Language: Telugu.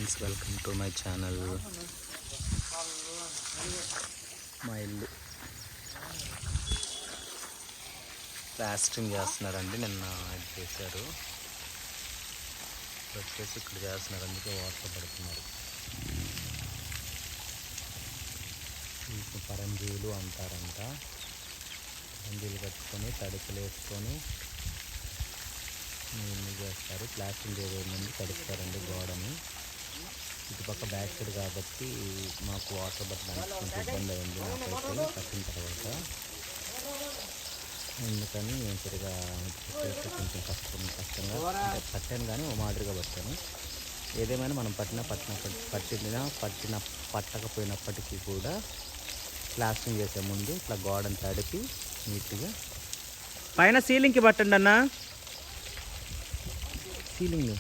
Friends, welcome to my channel. మా ఇల్లు ప్లాస్టరింగ్ చేస్తున్నారండి. నిన్న ఇది చేశారు, వచ్చేసి ఇక్కడ చేస్తున్నారు, అందుకే వాటర్ పడుతున్నారు. వీటిని పరంజీవులు అంటారంట. పరంజీలు కట్టుకొని తడుపులు వేసుకొని నీళ్ళు చేస్తారు. ప్లాస్టింగ్ చేయబోయే ముందు తడుపుతారండి గోడని. ఇటుపక్క బ్యాక్ సైడ్ కాబట్టి మాకు వాటర్ పట్టడానికి కొంచెం ఇబ్బంది అయింది నాకైతే కట్టిన తర్వాత. ఎందుకని నేను సరిగా చేస్తే కొంచెం కష్టంగా అంటే పట్టాను, కానీ ఓ మాదిరిగా పట్టాను. ఏదేమైనా మనం పట్టకపోయినప్పటికీ కూడా ప్లాస్టింగ్ చేసే ముందు ఇట్లా గోడను తడిపి నీట్గా పైన సీలింగ్కి పట్టండి అన్న. సీలింగ్